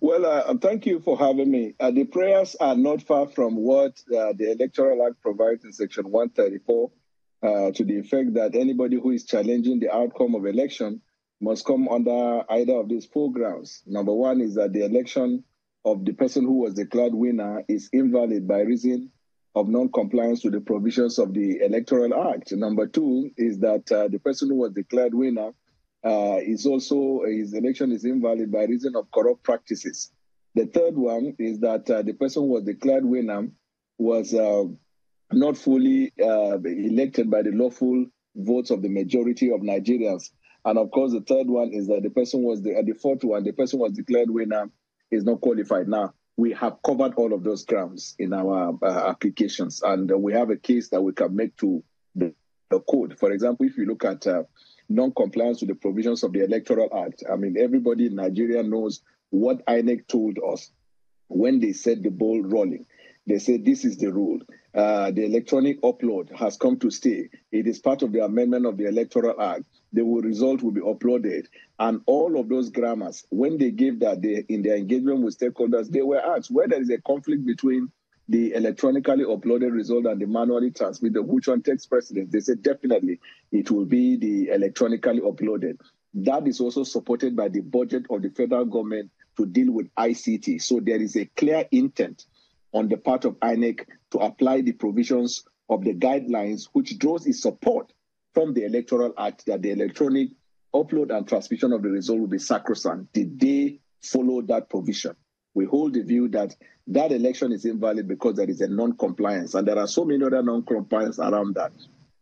Well, thank you for having me. The prayers are not far from what the Electoral Act provides in Section 134 to the effect that anybody who is challenging the outcome of election must come under either of these four grounds. Number one is that the election of the person who was declared winner is invalid by reason of non-compliance with the provisions of the Electoral Act. Number two is that the person who was declared winner is also, his election is invalid by reason of corrupt practices. The third one is that the person who was declared winner was not fully elected by the lawful votes of the majority of Nigerians. And of course, the third one is that the fourth one, the person was declared winner is not qualified. Now, we have covered all of those grounds in our applications, and we have a case that we can make to the court. For example, if you look at non-compliance with the provisions of the Electoral Act. I mean, everybody in Nigeria knows what Inec told us when they set the ball rolling. They said, this is the rule. The electronic upload has come to stay. It is part of the amendment of the Electoral Act. The result will be uploaded. And all of those grammars, when they gave that in their engagement with stakeholders, they were asked where there is a conflict between the electronically uploaded result and the manually transmitted, which one takes precedence? They said definitely it will be the electronically uploaded. That is also supported by the budget of the federal government to deal with ICT. So there is a clear intent on the part of INEC to apply the provisions of the guidelines, which draws its support from the Electoral Act that the electronic upload and transmission of the result will be sacrosanct. Did they follow that provision? We hold the view that that election is invalid because there is a non-compliance, and there are so many other non-compliance around that.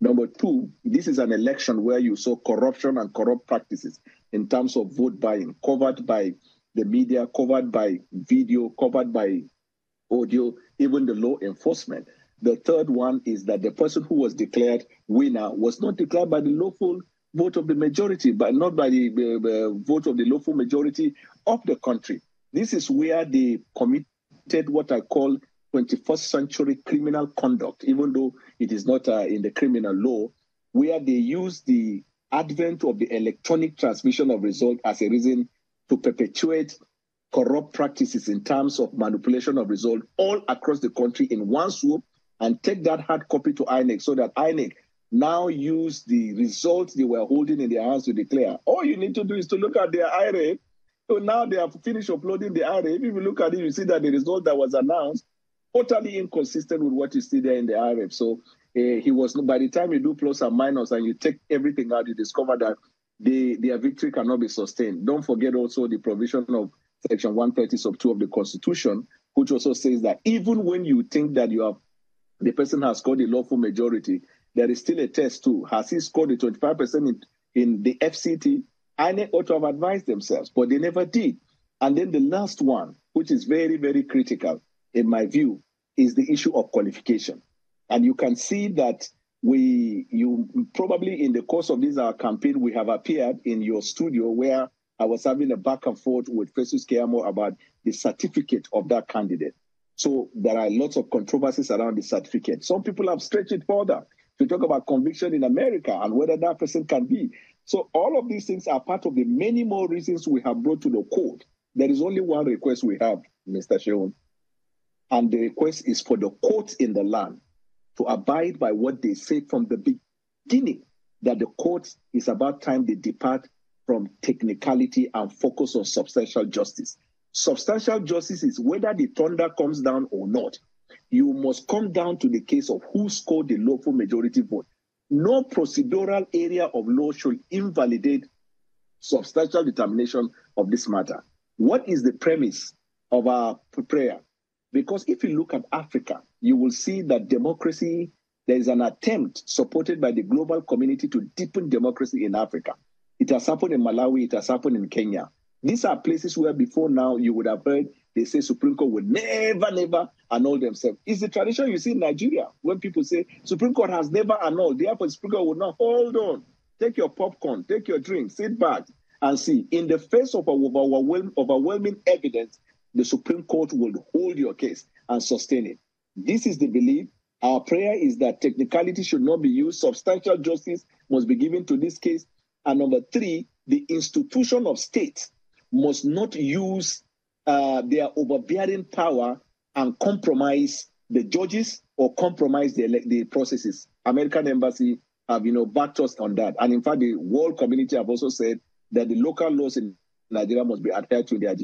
Number two, this is an election where you saw corruption and corrupt practices in terms of vote buying, covered by the media, covered by video, covered by audio, even the law enforcement. The third one is that the person who was declared winner was not declared by the lawful vote of the majority, but not by the vote of the lawful majority of the country. This is where they committed what I call 21st century criminal conduct, even though it is not in the criminal law, where they use the advent of the electronic transmission of result as a reason to perpetuate corrupt practices in terms of manipulation of result all across the country in one swoop, and take that hard copy to INEC so that INEC now use the results they were holding in their hands to declare. All you need to do is to look at their IRA. So now they have finished uploading the IRA. If you look at it, you see that the result that was announced totally inconsistent with what you see there in the IRA. So he was, by the time you do plus and minus and you take everything out, you discover that their victory cannot be sustained. Don't forget also the provision of Section 130 sub 2 of the Constitution, which also says that even when you think that the person has scored the lawful majority, there is still a test too. Has he scored the 25% in the FCT? INEC ought to have advised themselves, but they never did. And then the last one, which is very, very critical in my view, is the issue of qualification. And you can see that you probably in the course of this our campaign, we have appeared in your studio where I was having a back and forth with Festus Keyamo about the certificate of that candidate. So there are lots of controversies around the certificate. Some people have stretched it further to talk about conviction in America and whether that person can be. So all of these things are part of the many more reasons we have brought to the court. There is only one request we have, Mr. Sheon, and the request is for the courts in the land to abide by what they say from the beginning, that the courts is about time they depart from technicality and focus on substantial justice. Substantial justice is whether the thunder comes down or not. You must come down to the case of who scored the lawful majority vote. No procedural area of law should invalidate substantial determination of this matter. What is the premise of our prayer? Because if you look at Africa, you will see that democracy, there is an attempt supported by the global community to deepen democracy in Africa. It has happened in Malawi, it has happened in Kenya. These are places where before now you would have heard they say Supreme Court would never annul themselves. It's the tradition you see in Nigeria when people say Supreme Court has never annulled, therefore Supreme Court would not. Hold on, take your popcorn, take your drink, sit back and see. In the face of overwhelming evidence, the Supreme Court will hold your case and sustain it. This is the belief. Our prayer is that technicality should not be used. Substantial justice must be given to this case. And number three, the institution of state must not use their overbearing power and compromise the judges or compromise the processes. American embassy have, backed us on that. And in fact, the world community have also said that the local laws in Nigeria must be adhered to their